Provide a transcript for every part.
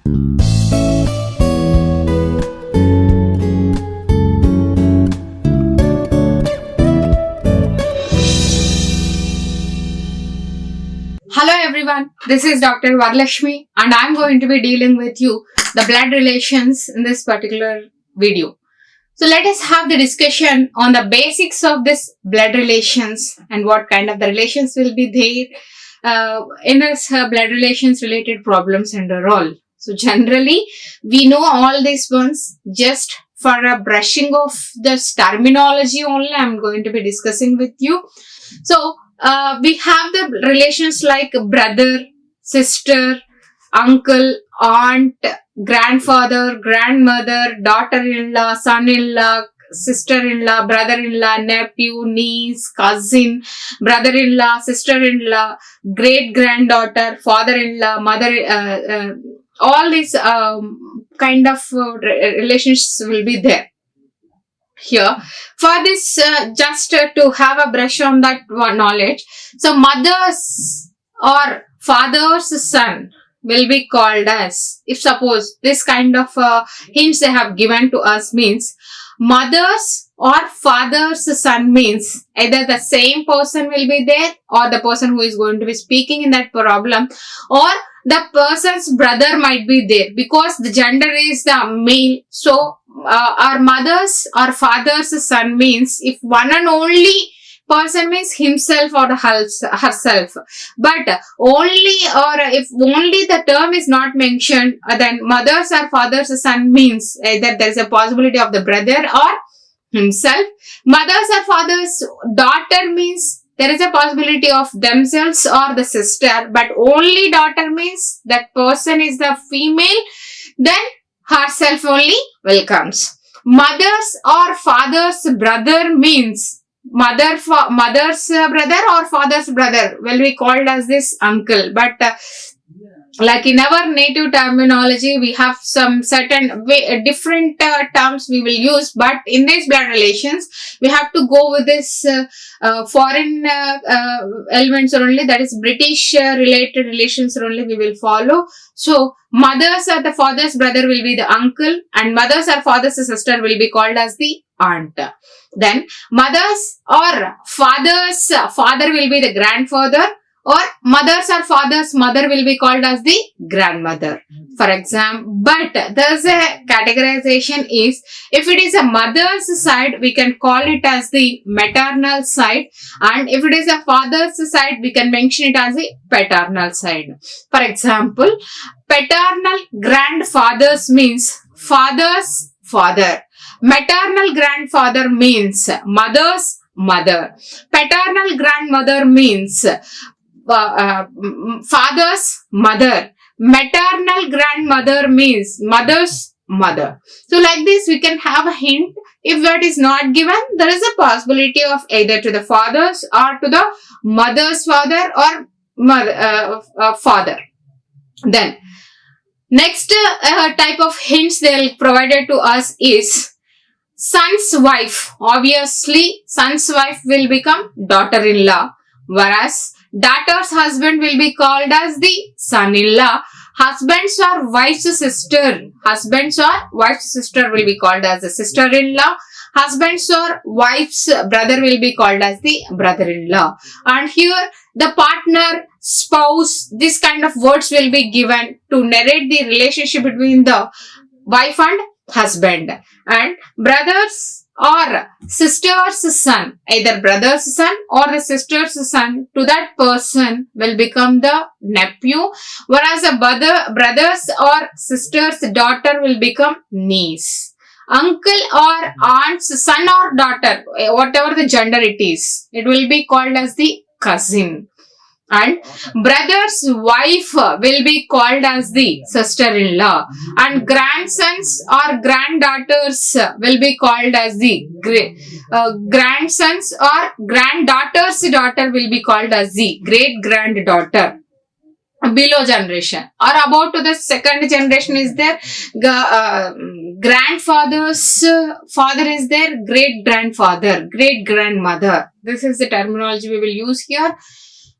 Hello everyone, this is Dr. Vara Lakshmi and I am going to be dealing with you the blood relations in this particular video. So let us have the discussion on the basics of this blood relations and what kind of the relations will be there in this blood relations related problems and all. So generally we know all these ones. Just for a brushing of this terminology only I am going to be discussing with you. So we have the relations like brother, sister, uncle, aunt, grandfather, grandmother, daughter-in-law, son-in-law, sister-in-law, brother-in-law, nephew, niece, cousin, brother-in-law, sister-in-law, great-granddaughter, father-in-law, mother, all these kind of relations will be there. Here for this just to have a brush on that knowledge. So mother's or father's son will be called as, if suppose this kind of hints they have given to us means mother's or father's son means either the same person will be there or the person who is going to be speaking in that problem, or the person's brother might be there because the gender is the male. So our mother's or father's son means if one and only person means himself or herself, but only or if only the term is not mentioned, then mother's or father's son means either there is a possibility of the brother or himself. Mother's or father's daughter means there is a possibility of themselves or the sister, but only daughter means that person is the female, then herself only will comes. Mother's or father's brother means mother's brother or father's brother will be called as this uncle, but like in our native terminology, we have some certain different terms we will use, but in these blood relations, we have to go with this foreign elements only, that is British related relations only we will follow. So, mother's or the father's brother will be the uncle and mother's or father's sister will be called as the aunt. Then, mother's or father's father will be the grandfather, or mother's or father's mother will be called as the grandmother, for example. But there's a categorization is, if it is a mother's side, we can call it as the maternal side, and if it is a father's side, we can mention it as the paternal side. For example, paternal grandfathers means father's father. Maternal grandfather means mother's mother. Paternal grandmother means father's mother. Maternal grandmother means mother's mother. So like this we can have a hint. If that is not given, there is a possibility of either to the father's or to the mother's father or mother, father. Then next type of hints they will provided to us is son's wife. Obviously son's wife will become daughter-in-law, whereas daughter's husband will be called as the son-in-law. Husband's or wife's sister. Husband's or wife's sister will be called as the sister-in-law. Husband's or wife's brother will be called as the brother-in-law. And here the partner, spouse, this kind of words will be given to narrate the relationship between the wife and husband. And brothers or sister's son, either brother's son or the sister's son, to that person will become the nephew, whereas a brother's or sister's daughter will become niece. Uncle or aunt's son or daughter, whatever the gender it is, it will be called as the cousin. And brother's wife will be called as the sister-in-law, and grandsons or granddaughters will be called as the grandsons or granddaughter's daughter will be called as the great-granddaughter. Below generation or about to the second generation is there, grandfather's father is there, great grandfather, great grandmother. This is the terminology we will use here.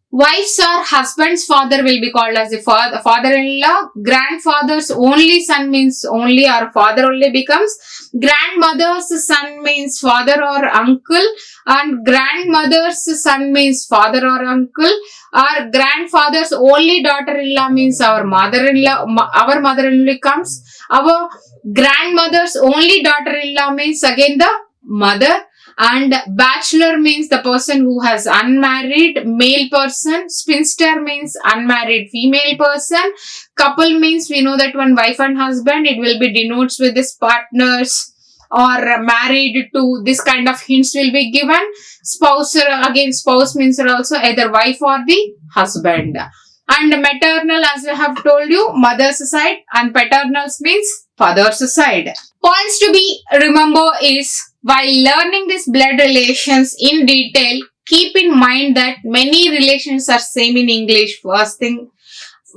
Wife's or husband's father will be called as the father-in-law. Grandfather's only son means only or father only becomes. Grandmother's son means father or uncle. And grandmother's son means father or uncle. Our grandfather's only daughter-in-law means our mother-in-law. Our mother-in-law comes. Our grandmother's only daughter-in-law means again the mother. And bachelor means the person who has unmarried male person. Spinster means unmarried female person. Couple means we know that one wife and husband. It will be denotes with this partners or married to. This kind of hints will be given. Spouse, again spouse means also either wife or the husband. And maternal, as I have told you, mother's side, and paternal means father's side. Points to be remember is, while learning these blood relations in detail, keep in mind that many relations are same in English. First thing,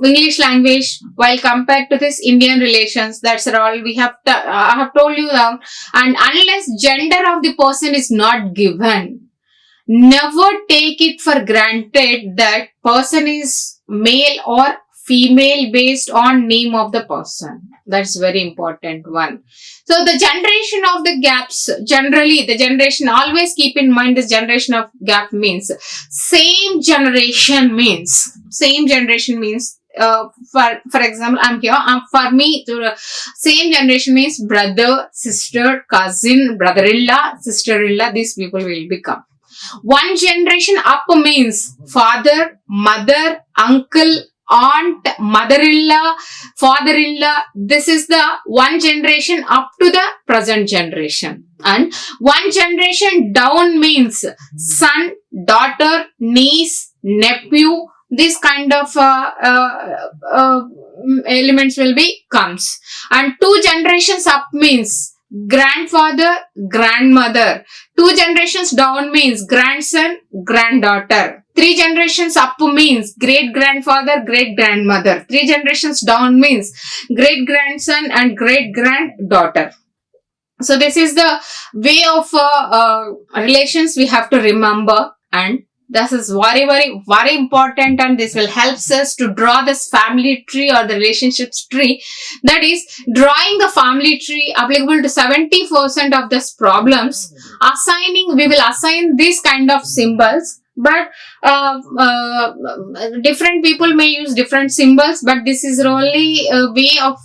English language, while compared to this Indian relations, that's all we have. I have told you now. And unless gender of the person is not given, never take it for granted that person is male or female based on name of the person. That's very important one. So the generation of the gaps, generally the generation, always keep in mind this generation of gap means same generation means for example, I'm here, for me, same generation means brother, sister, cousin, brother-in-law, sister-in-law, these people will become. One generation up means father, mother, uncle, aunt, mother-in-law, father-in-law. This is the one generation up to the present generation. And one generation down means son, daughter, niece, nephew. This kind of elements will be comes. And two generations up means grandfather, grandmother. Two generations down means grandson, granddaughter. Three generations up means great grandfather, great grandmother. Three generations down means great grandson and great granddaughter. So this is the way of relations we have to remember, and this is very, very, very important, and this will help us to draw this family tree or the relationships tree. That is, drawing the family tree applicable to 70% of these problems. We will assign this kind of symbols, but different people may use different symbols, but this is only a way of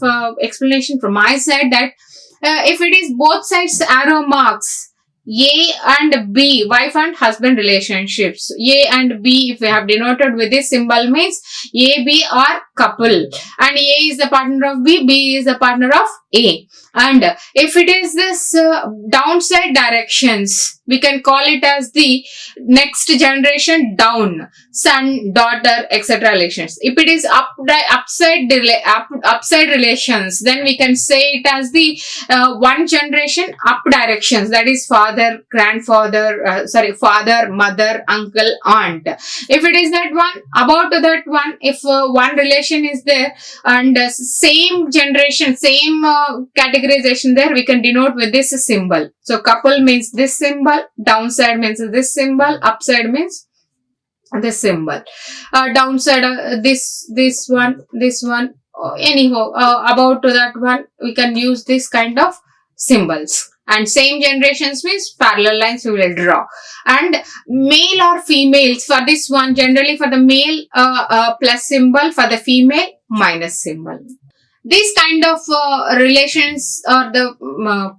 explanation from my side that if it is both sides arrow marks, A and B, wife and husband relationships. A and B, if we have denoted with this symbol, means A, B are couple. And A is the partner of B, B is the partner of A. And if it is this downside directions, we can call it as the next generation down, son, daughter, etc. relations. If it is upside relations, then we can say it as the one generation up directions. That is father, grandfather, father, mother, uncle, aunt. If it is that one, about that one, if one relation is there and same generation, same categorization there, we can denote with this symbol. So couple means this symbol, downside means this symbol, upside means this symbol. Downside this one. Anyhow, about to that one, we can use this kind of symbols. And same generations means parallel lines we will draw. And male or females, for this one, generally for the male plus symbol, for the female minus symbol. These kind of relations or the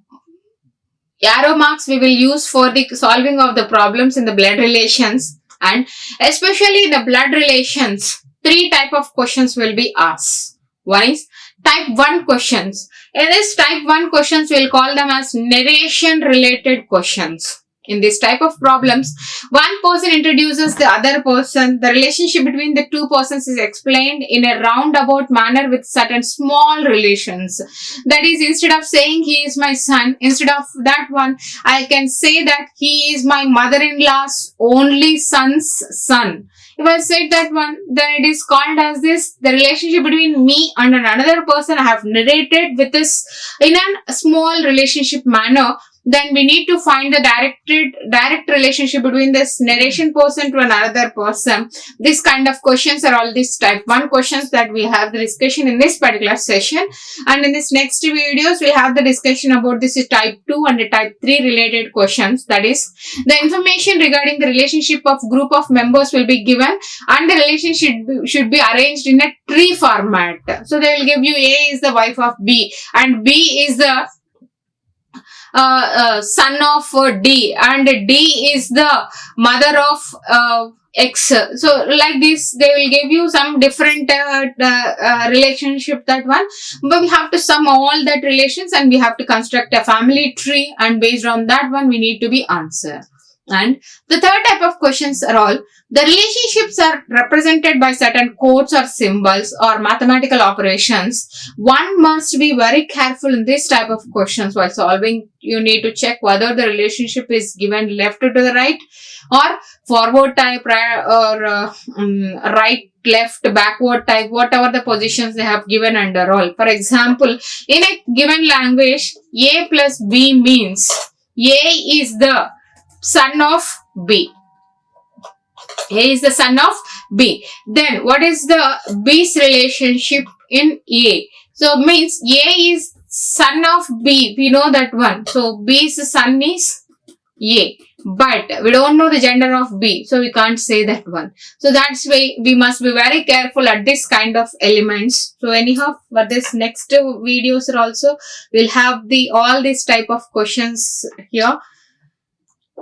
arrow marks we will use for the solving of the problems in the blood relations. And especially in the blood relations, 3 type of questions will be asked. One is type 1 questions. In this type 1 questions, we will call them as narration related questions. In this type of problems, one person introduces the other person. The relationship between the 2 persons is explained in a roundabout manner with certain small relations. That is, instead of saying he is my son, instead of that one, I can say that he is my mother-in-law's only son's son. If I said that one, then it is called as this, the relationship between me and another person I have narrated with this in a small relationship manner. then we need to find the direct relationship between this narration person to another person. This kind of questions are all these type 1 questions that we have the discussion in this particular session. And in this next videos, we have the discussion about this is type 2 and type 3 related questions. That is, the information regarding the relationship of group of members will be given, and the relationship should be arranged in a tree format. So they will give you A is the wife of B, and B is the son of D, and D is the mother of X. So like this, they will give you some different relationship, that one, but we have to sum all that relations and we have to construct a family tree, and based on that one we need to be answer. And the third type of questions are all the relationships are represented by certain codes or symbols or mathematical operations. One must be very careful in this type of questions while solving. You need to check whether the relationship is given left to the right or forward type or right, left, backward type, whatever the positions they have given under all. For example, in a given language, A plus B means A is the son of B. A is the son of B. Then what is the B's relationship in A? So means A is son of B. We know that one. So B's son is A. But we don't know the gender of B. So we can't say that one. So that's why we must be very careful at this kind of elements. So anyhow, for this next videos are also, we'll have all these type of questions here.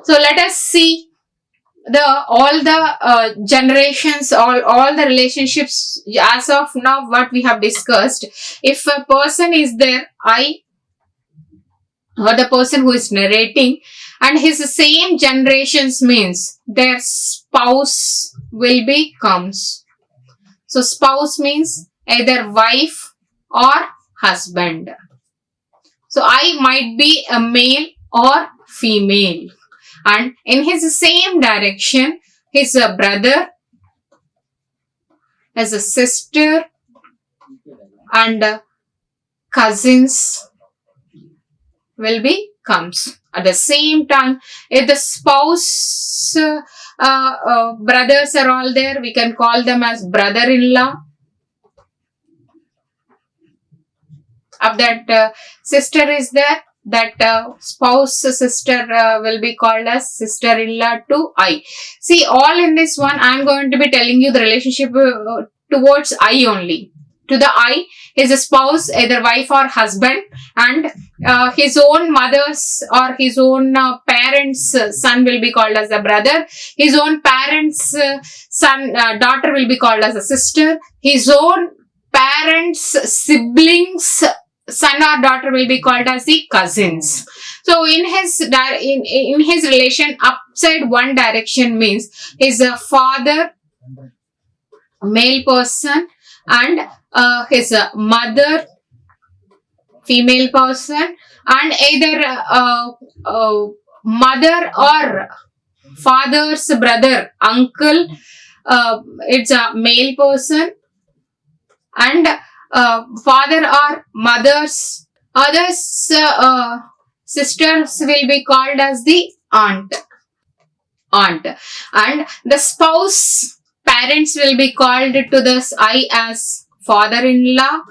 So let us see all the generations, all the relationships as of now what we have discussed. If a person is there, I, or the person who is narrating, and his same generations means their spouse will be comes. So spouse means either wife or husband. So I might be a male or female. And in his same direction, his brother, his sister, and cousins will be comes. At the same time, if the spouse brothers are all there, we can call them as brother-in-law. If that sister is there, that spouse sister will be called as sister-in-law to I. See, all in this one, I am going to be telling you the relationship towards I only. To the I, his spouse, either wife or husband, and his own mother's or his own parents' son will be called as a brother. His own parents' daughter will be called as a sister. His own parents' siblings' son or daughter will be called as the cousins. So in his relation, upside one direction means his father, male person, and his mother, female person, and either mother or father's brother, uncle, it's a male person, and father or mother's others sisters will be called as the aunt, and the spouse parents will be called to this I as father-in-law,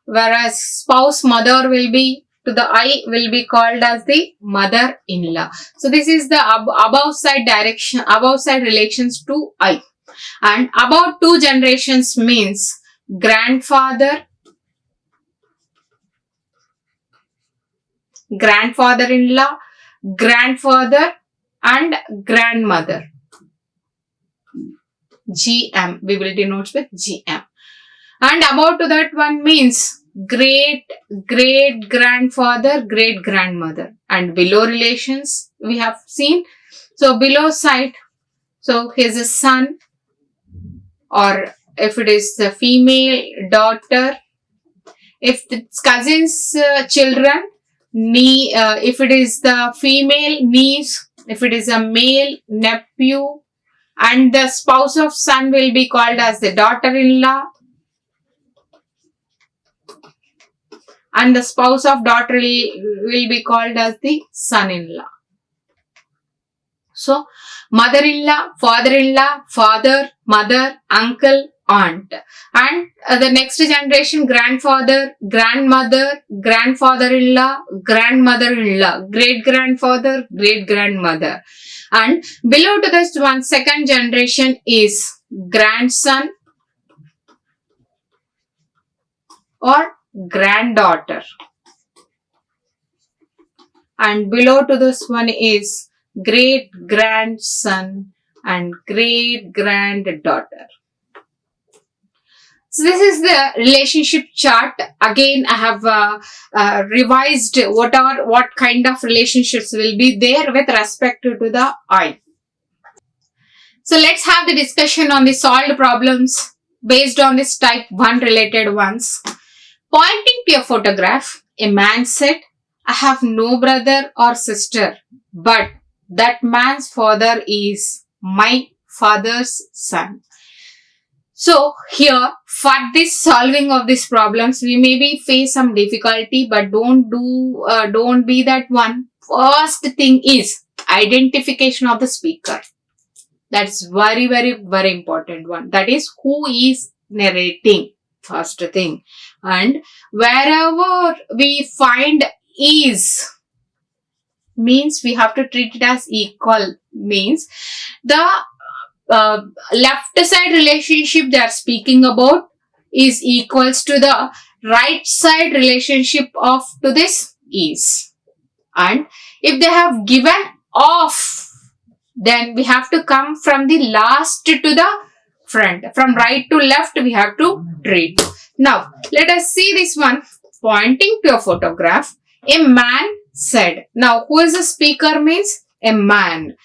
whereas spouse mother will be to the I will be called as the mother-in-law. So this is the above side direction, above side relations to I. And about two generations means grandfather, grandfather-in-law, grandfather, and grandmother. GM, we will denote with GM. And about to that one means great grandfather, great grandmother. And below relations we have seen. So below side, so his son, or if it is the female, daughter. If it's cousins, children, if it is the female, niece. If it is a male, nephew. And the spouse of son will be called as the daughter-in-law. and the spouse of daughter will be called as the son-in-law. So, mother-in-law, father-in-law, father, mother, uncle, aunt. And the next generation, grandfather, grandmother, grandfather-in-law, grandmother-in-law, great-grandfather, great-grandmother. And below to this one, second generation is grandson or granddaughter. And below to this one is great grandson and great granddaughter. So this is the relationship chart. Again, I have revised what kind of relationships will be there with respect to the I. So let's have the discussion on the solved problems based on this type 1 related ones. Pointing to a photograph, a man said, I have no brother or sister, but that man's father is my father's son. So here, for this solving of these problems, we maybe face some difficulty, but don't be that one. First thing is identification of the speaker. That's very, very, very important one. That is who is narrating. First thing. And wherever we find is, means we have to treat it as equal. Means the left side relationship they are speaking about is equals to the right side relationship of to this is. And if they have given off, then we have to come from the last to the front. From right to left we have to treat. Now let us see this one. Pointing to a photograph, a man said. Now who is the speaker means a man.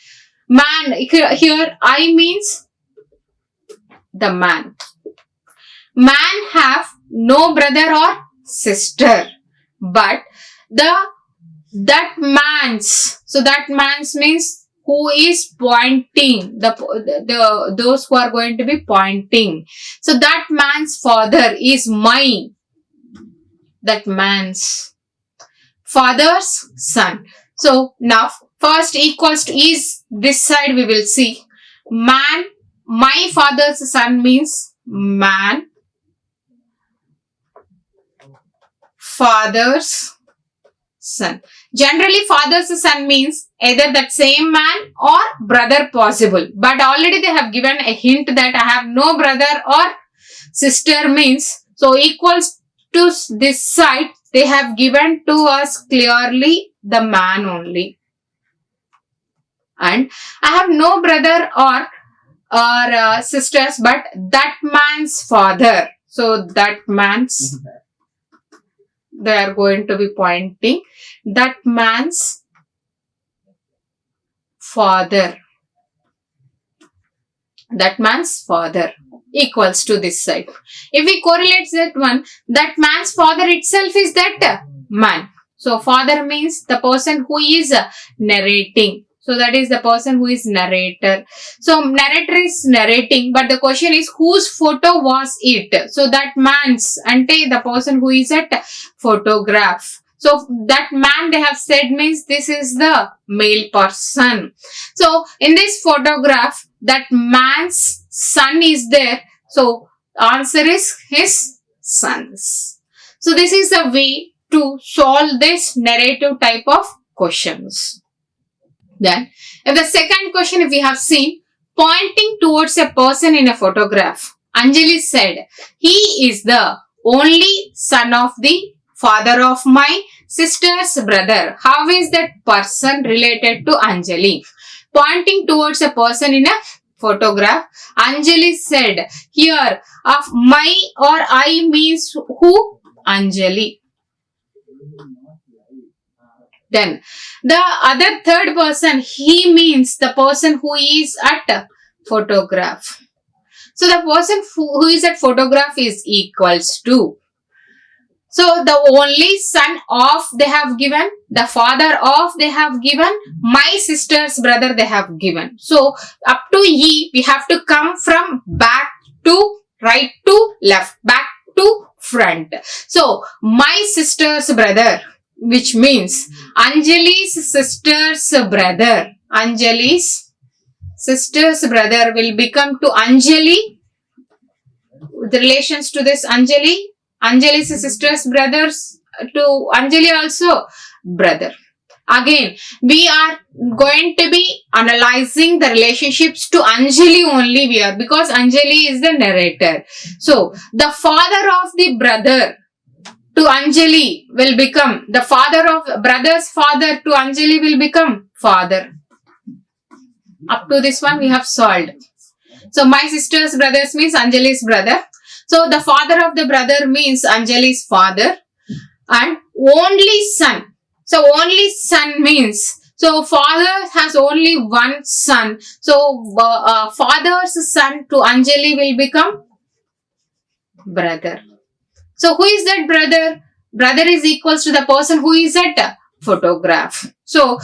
Man, here I means the man. Man have no brother or sister, but that man's means who is pointing, those who are going to be pointing. So that man's father is mine. That man's father's son. So now first equals to is this side we will see. Man, my father's son means man, father's son. Generally father's son means either that same man or brother possible. But already they have given a hint that I have no brother or sister means. So equals to this side they have given to us clearly the man only. And I have no brother or sisters, but that man's father. So that man's, they are going to be pointing. That man's father. That man's father equals to this side. If we correlate that one, that man's father itself is that man. So father means the person who is narrating. So that is the person who is narrator. So narrator is narrating, but the question is whose photo was it? So that man's, ante the person who is at photograph. So that man they have said means this is the male person. So in this photograph, that man's son is there. So answer is his sons. So this is the way to solve this narrative type of questions. Then, if the second question, if we have seen, pointing towards a person in a photograph, Anjali said, he is the only son of the father of my sister's brother. How is that person related to Anjali? Pointing towards a person in a photograph, Anjali said, here, of my or I means who? Anjali. Then the other third person, he means the person who is at photograph. So the person who is at photograph is equals to. So the only son of they have given, the father of they have given, my sister's brother they have given. So up to he, we have to come from back to right to left, back to front. So, my sister's brother, which means Anjali's sister's brother. Anjali's sister's brother will become to Anjali. The relations to this Anjali. Anjali's sister's brothers to Anjali also brother. Again, we are going to be analyzing the relationships to Anjali only here because Anjali is the narrator. So, the father of the brother to Anjali will become, the father of brother's father to Anjali will become father. Up to this one we have solved. So, my sister's brothers means Anjali's brother. So, the father of the brother means Anjali's father and only son. So, only son means, so father has only one son. So, father's son to Anjali will become brother. So, who is that brother? Brother is equals to the person who is at photograph. So,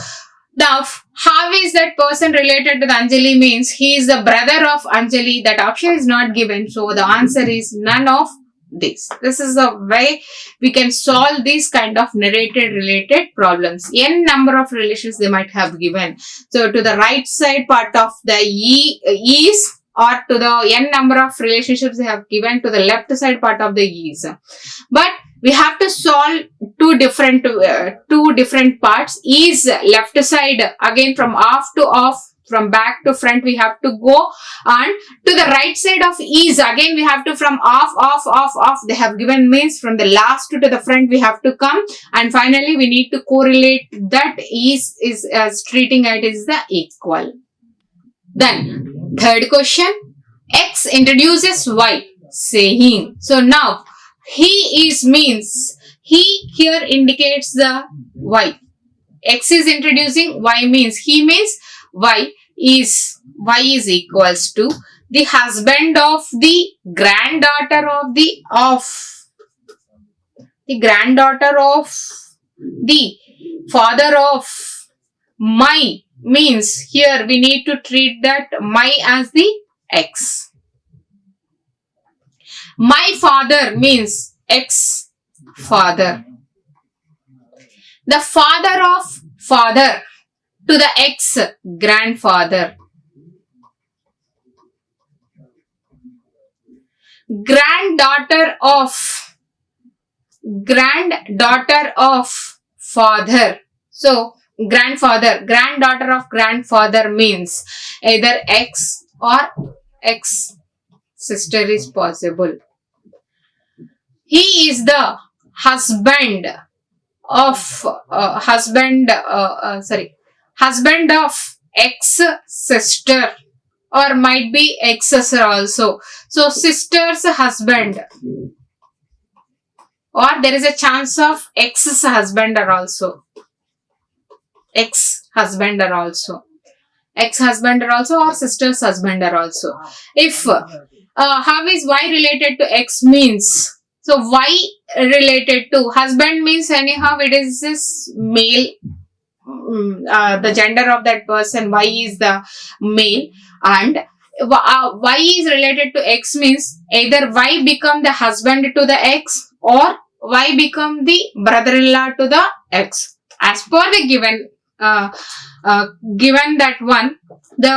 now, how is that person related to the Anjali means he is the brother of Anjali. That option is not given. So, the answer is none of this. This is the way we can solve these kind of narrated related problems. N number of relations they might have given. So, to the right side part of the is or to the N number of relationships they have given to the left side part of the is. But we have to solve two different parts. Is left side again from off to off, from back to front we have to go, and to the right side of is again we have to from off they have given means from the last to the front we have to come, and finally we need to correlate that is as treating it is the equal. Then third question, X introduces Y saying. So now he is means he here indicates the Y. X is introducing, Y means he means Y is equals to the husband of the granddaughter of the granddaughter of the father of my means here we need to treat that my as the X. My father means X father. The father of father to the X grandfather. Granddaughter of father. So, granddaughter of grandfather means either X or X sister is possible. He is the husband of X sister, or might be X sister also. So sister's husband, or there is a chance of X's husband are also. Ex-husband are also or sister's husband are also. If how is Y related to X means, so Y related to husband means anyhow it is this male, the gender of that person, Y is the male, and Y is related to X means either Y become the husband to the X or Y become the brother-in-law to the X. As per the given that one, the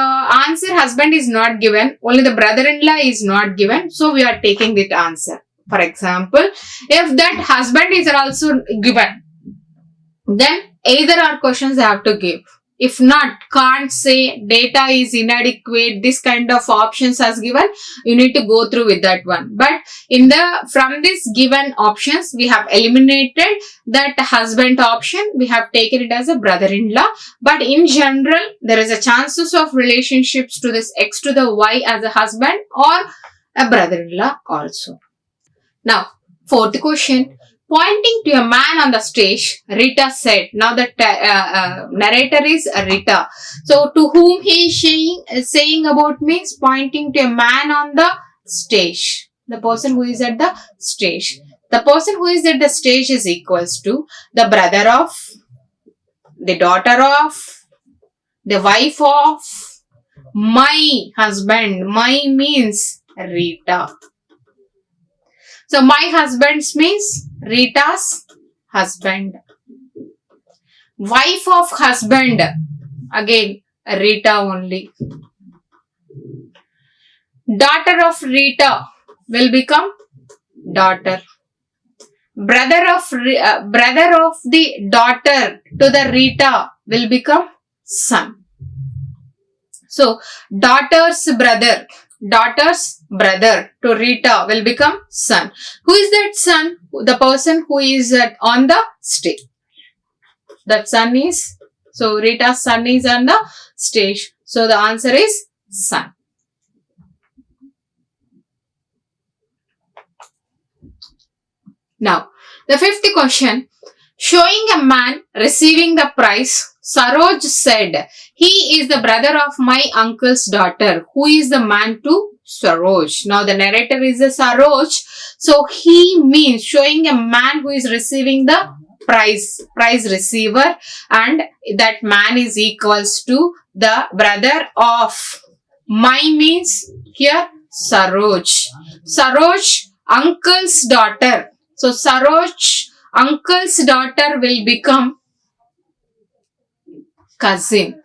answer husband is not given, only the brother-in-law is not given, so we are taking that answer. For example, if that husband is also given, then either our questions I have to give. If not, can't say, data is inadequate, this kind of options as given, you need to go through with that one. But from this given options, we have eliminated that husband option, we have taken it as a brother-in-law. But in general, there is a chances of relationships to this X to the Y as a husband or a brother-in-law also. Now, fourth question. Pointing to a man on the stage, Rita said. Now the narrator is Rita. So to whom he is saying about means pointing to a man on the stage. The person who is at the stage. The person who is at the stage is equals to the brother of, the daughter of, the wife of, my husband. My means Rita. So my husband's means Rita's husband. Wife of husband, again Rita only. Daughter of Rita will become daughter. Brother of the daughter to the Rita will become son. So daughter's brother to Rita will become son. Who is that son? The person who is on the stage. That son is, so Rita's son is on the stage. So the answer is son. Now, the fifth question. Showing a man receiving the prize, Saroj said, he is the brother of my uncle's daughter. Who is the man to Saroj? Now, the narrator is a Saroj. So, he means showing a man who is receiving the prize receiver, and that man is equals to the brother of my means here Saroj. Saroj, uncle's daughter. So, Saroj, uncle's daughter will become cousin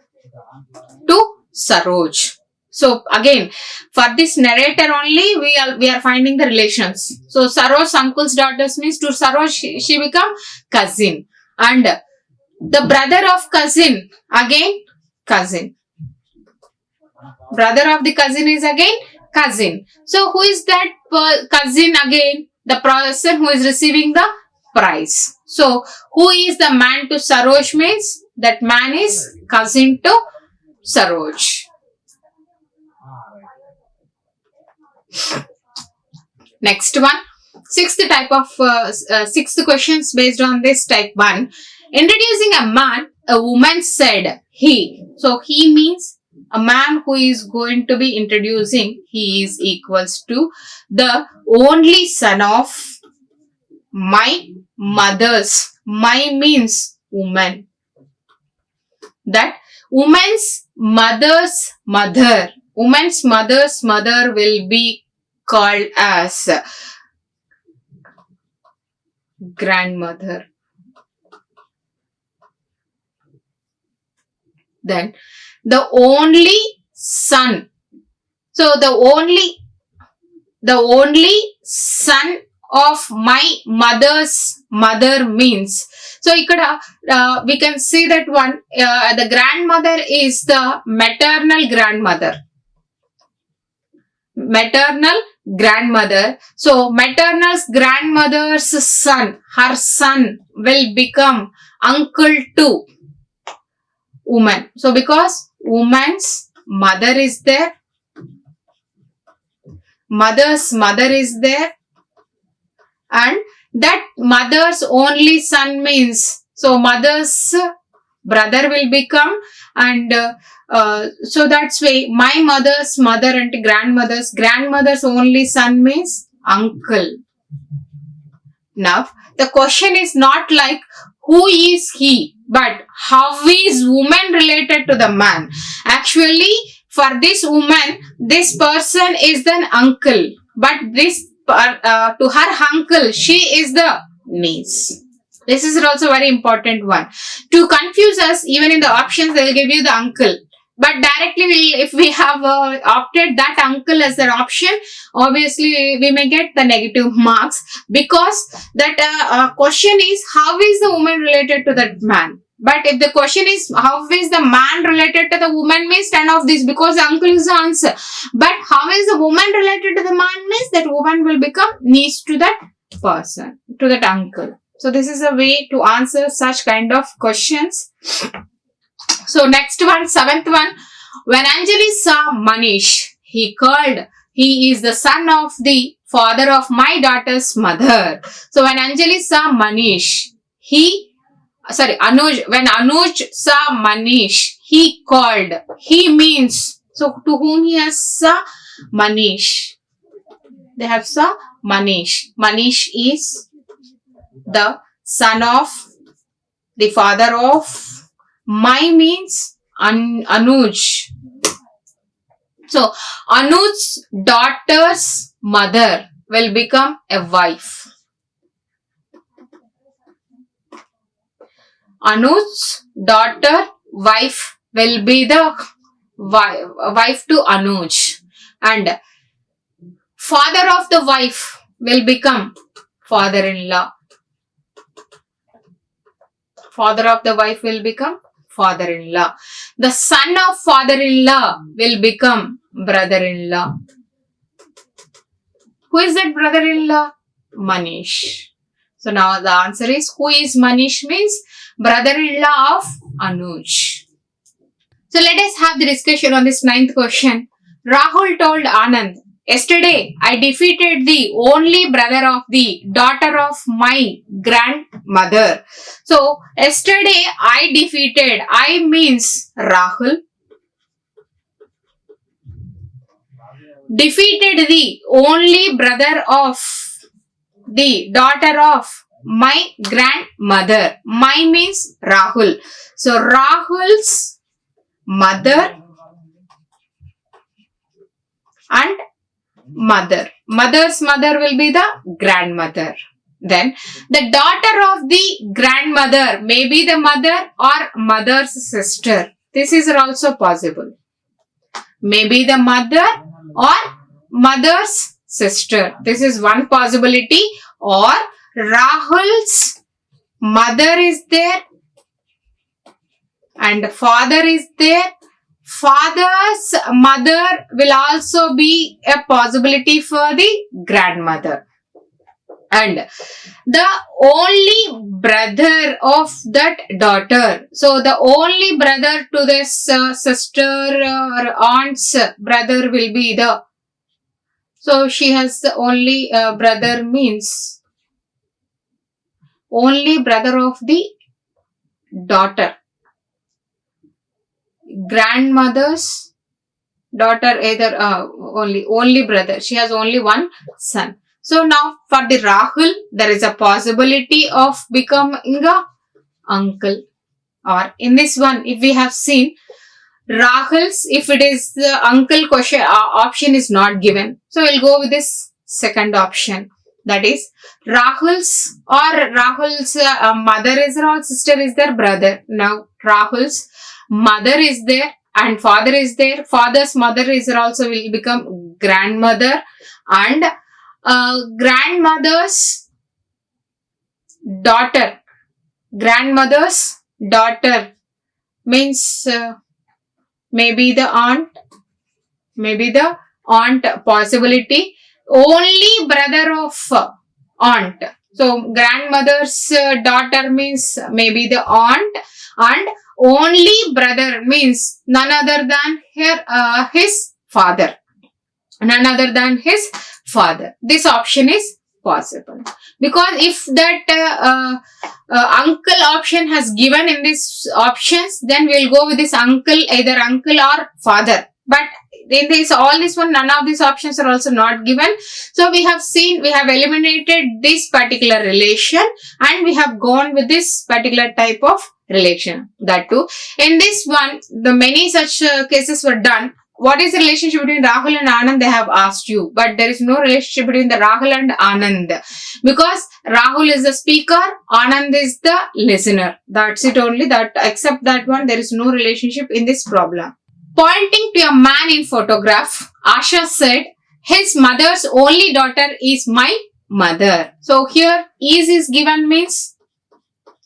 to Saroj. So, again, for this narrator only, we are finding the relations. So, Saroj's uncle's daughter means to Saroj, she become cousin. And the brother of cousin, again, cousin. Brother of the cousin is again cousin. So, who is that cousin again? The person who is receiving the prize. So, who is the man to Saroj means that man is cousin to Saroj. Next one, sixth questions based on this type 1. Introducing a man, a woman said he. So, he means a man who is going to be introducing, he is equals to the only son of my mother's. My means woman. That woman's mother's mother. Woman's mother's mother will be called as grandmother. Then the only son. So the only son of my mother's mother means. So we can see that one. The grandmother is the maternal grandmother. Maternal grandmother. So maternal grandmother's son, her son will become uncle to woman. So because woman's mother is there, mother's mother is there, and that mother's only son means, so mother's brother will become, and so that's why my mother's mother and grandmother's only son means uncle. Now the question is not like who is he, but how is woman related to the man. Actually, for this woman, this person is the uncle, but this to her uncle, she is the niece. This is also very important one. To confuse us, even in the options, they will give you the uncle. But directly, if we have opted that uncle as an option, obviously we may get the negative marks, because that question is how is the woman related to that man. But if the question is how is the man related to the woman, means 10 of this, because the uncle is the answer. But how is the woman related to the man, means that woman will become niece to that person, to that uncle. So this is a way to answer such kind of questions. So next one, seventh one. When Anjali saw Manish, he called, he is the son of the father of my daughter's mother. So when Anjali saw Manish, when Anuj saw Manish, he called. He means, so to whom he has saw Manish. They have saw Manish. Manish is the son of the father of my means Anuj. So Anuj's daughter's mother will become a wife. Anuj's daughter, wife, will be the wife to Anuj. And father of the wife will become father-in-law. Father of the wife will become father-in-law. The son of father-in-law will become brother-in-law. Who is that brother-in-law? Manish. So now the answer is, who is Manish means brother-in-law of Anuj. So let us have the discussion on this 9th question. Rahul told Anand, yesterday I defeated the only brother of the daughter of my grandmother. So yesterday I defeated, I means Rahul. Defeated the only brother of the daughter of my grandmother. My means Rahul. So Rahul's mother and mother. Mother's mother will be the grandmother. Then the daughter of the grandmother may be the mother or mother's sister. This is also possible. Maybe the mother or mother's sister. This is one possibility. Or Rahul's mother is there and father is there. Father's mother will also be a possibility for the grandmother. And the only brother of that daughter. So the only brother to this sister or aunt's brother will be the. So she has the only brother means only brother of the daughter. Grandmother's daughter, either only brother. She has only one son. So now for the Rahul, there is a possibility of becoming a uncle. Or in this one, if we have seen Rahul's, if it is the uncle question, option is not given. So we'll go with this second option. That is Rahul's mother is there or sister is their brother. Now Rahul's mother is there and father is there. Father's mother is there also will become grandmother, and grandmother's daughter. Grandmother's daughter means maybe the aunt possibility. Only brother of aunt. So grandmother's daughter means maybe the aunt, and only brother means none other than his father. None other than his father. This option is possible. Because if that uncle option has given in these options, then we'll go with this uncle, either uncle or father. But in this, all this one, none of these options are also not given. So we have eliminated this particular relation and we have gone with this particular type of relation. That too, in this one, the many such cases were done. What is the relationship between Rahul and Anand? They have asked you, but there is no relationship between the Rahul and Anand, because Rahul is the speaker, Anand is the listener. That's it only. That except that one, there is no relationship in this problem. Pointing to a man in photograph, Asha said, his mother's only daughter is my mother. So here is given means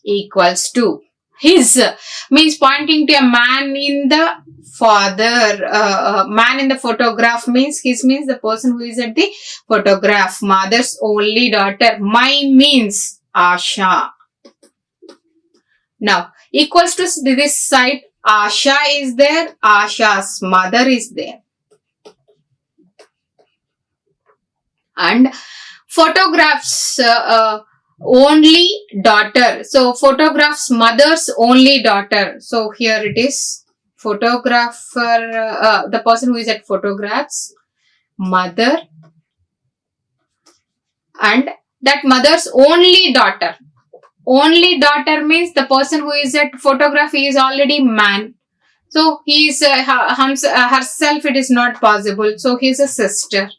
equals to. His means pointing to a man in the man in the photograph means his means the person who is at the photograph. Mother's only daughter. My means Asha. Now equals to this side. Asha is there. Asha's mother is there. And photographs only daughter. So photograph's mother's only daughter. So here it is. Photographer, the person who is at photographs, mother, and that mother's only daughter. Only daughter means the person who is at photography is already man. So he is herself, it is not possible. So he is a sister.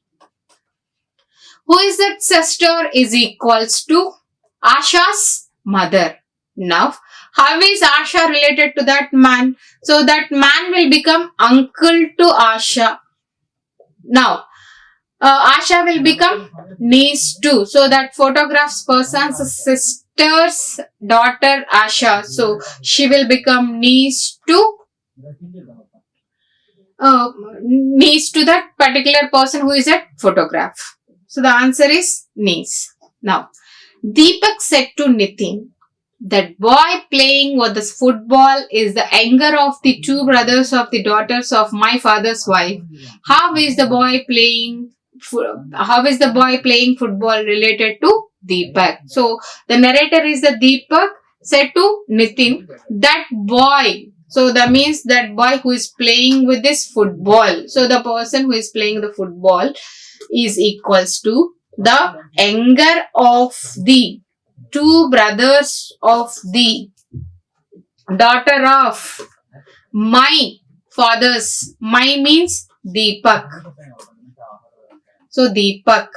Who is that sister is equals to Asha's mother. Now, how is Asha related to that man? So that man will become uncle to Asha. Now, Asha will become niece too. So that photographs person's sister's daughter Asha. So she will become niece to that particular person who is at photograph. So the answer is niece. Now, Deepak said to Nitin, that boy playing with the football is the younger of the two brothers of the daughters of my father's wife. How is the boy playing football related to Deepak? So the narrator is the Deepak said to Nitin, that boy. So that means that boy who is playing with this football. So the person who is playing the football is equals to the younger of the two brothers of the daughter of my father's. My means Deepak. So Deepak.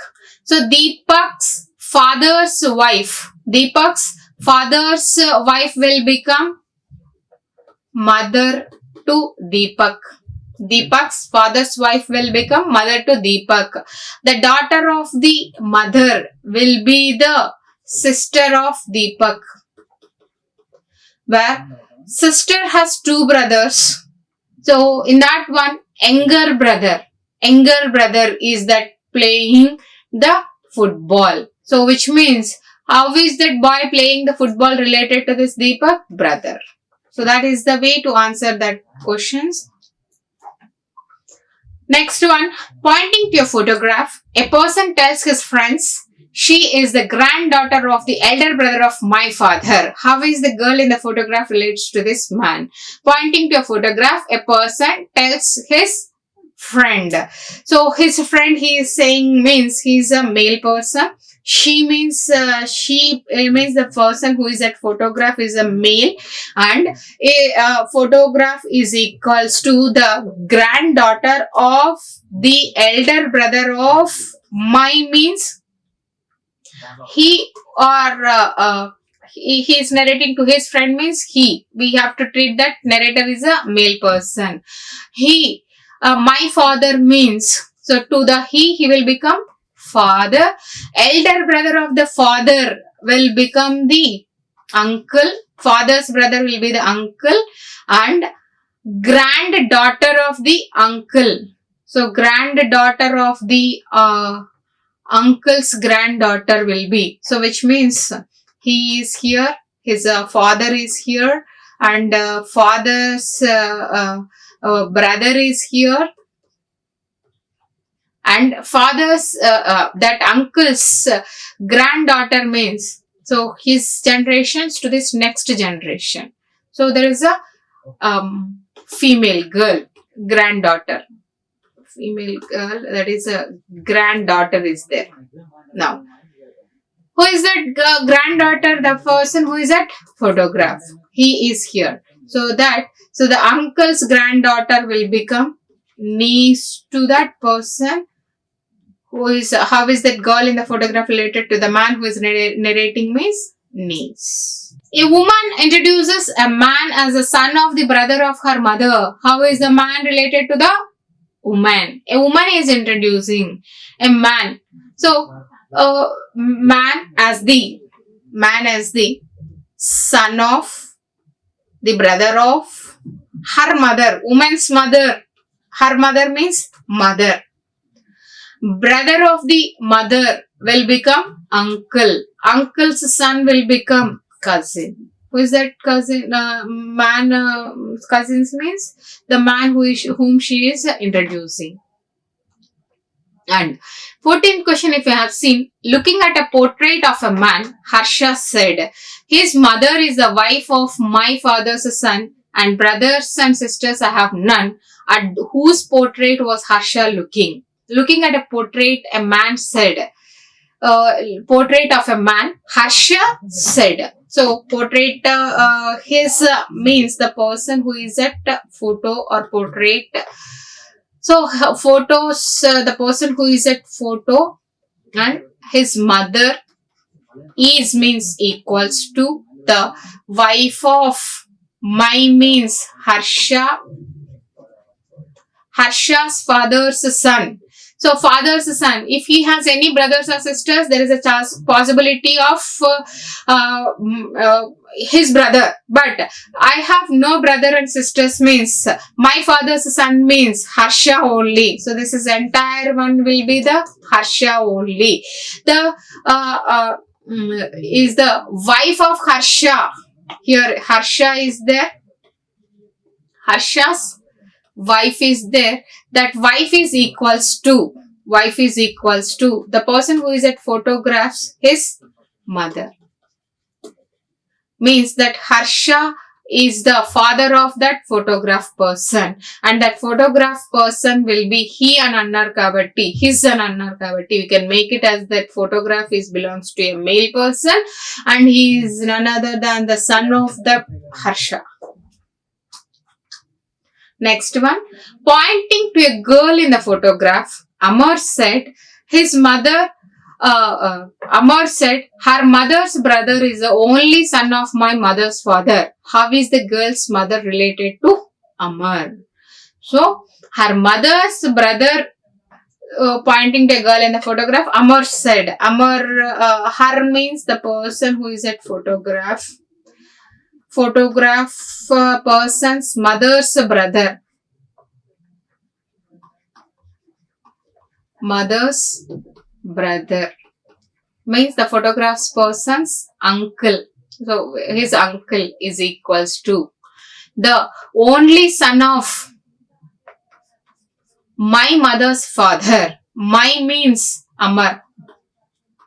So Deepak's father's wife. Deepak's father's wife will become mother to Deepak. Deepak's father's wife will become mother to Deepak. The daughter of the mother will be the sister of Deepak. Where sister has two brothers. So in that one, younger brother is that playing the football. So which means, how is that boy playing the football related to this Deepak? Brother. So that is the way to answer that questions. Next one, pointing to a photograph, a person tells his friends, she is the granddaughter of the elder brother of my father. How is the girl in the photograph relates to this man? Pointing to a photograph, a person tells his friend. So his friend, he is saying, means he is a male person. She means the person who is at photograph is a male, and a photograph is equals to the granddaughter of the elder brother of my means he, or he is narrating to his friend means he. We have to treat that narrator is a male person. He, my father means, so to the he will become father. Elder brother of the father will become the uncle. Father's brother will be the uncle, and granddaughter of the uncle. So granddaughter of the uncle's granddaughter will be. So which means he is here, his father is here, and father's brother is here, and father's that uncle's granddaughter means, so his generations to this next generation. So there is a female girl, granddaughter, female girl, that is a granddaughter is there. Now, who is that granddaughter? The person who is at photograph, he is here. So the uncle's granddaughter will become niece to that person. Who is, how is that girl in the photograph related to the man who is narrating means niece. A woman introduces a man as a son of the brother of her mother. How is the man related to the woman? A woman is introducing a man. So man as the son of the brother of her mother, woman's mother. Her mother means mother. Brother of the mother will become uncle. Uncle's son will become cousin. Who is that cousin? Cousins means the man whom she is introducing. And 14th question, if you have seen, looking at a portrait of a man, Harsha said, his mother is the wife of my father's son, and brothers and sisters I have none. At whose portrait was Harsha looking? Looking at a portrait, a man said, portrait of a man, Harsha said. So portrait, his means the person who is at photo or portrait. So photos, the person who is at photo and his mother is means equals to the wife of my means Harsha's father's son. So father's son, if he has any brothers or sisters, there is a possibility of his brother. But I have no brother and sisters means my father's son means Harsha only. So this is entire one will be the Harsha only. The is the wife of Harsha. Here Harsha is there. Harsha's wife is there. That wife is equals to the person who is at photographs his mother. Means that Harsha is the father of that photograph person, and that photograph person will be he and annar kabatti, his and annar kabatti. We can make it as that photograph belongs to a male person and he is none other than the son of the Harsha. Next one, pointing to a girl in the photograph, Amar said his mother. Amar said her mother's brother is the only son of my mother's father. How is the girl's mother related to Amar? So her mother's brother, pointing to a girl in the photograph, Amar said. Her means the person who is at photograph person's mother's brother. Mother's brother means the photograph's person's uncle. So his uncle is equals to the only son of my mother's father. My means Amar.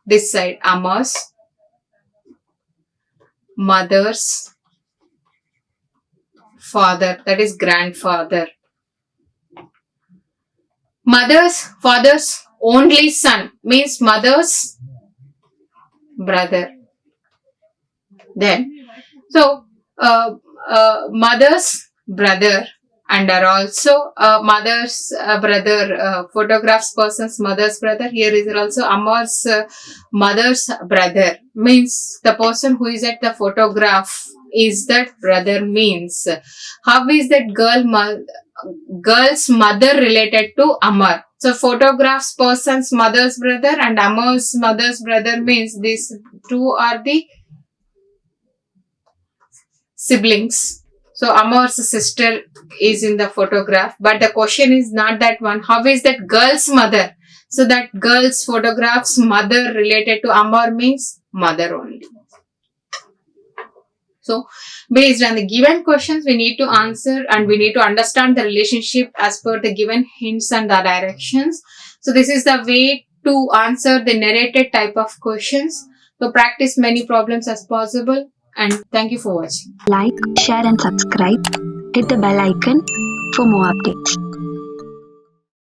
This side, Amar's mother's father, that is grandfather. Mother's father's only son means mother's brother. Then, so mother's brother and are also mother's brother, photographs person's mother's brother. Here is also Amar's mother's brother, means the person who is at the photograph is that brother. Means how is that girl's mother related to Amar? So photographs person's mother's brother and Amar's mother's brother means these two are the siblings. So Amar's sister is in the photograph, but the question is not that one. How is that girl's mother? So that girl's photograph's mother related to Amar means mother only. So based on the given questions, we need to answer and we need to understand the relationship as per the given hints and the directions. So this is the way to answer the narrated type of questions. So practice many problems as possible, and thank you for watching. Like, share and subscribe. Hit the bell icon for more updates.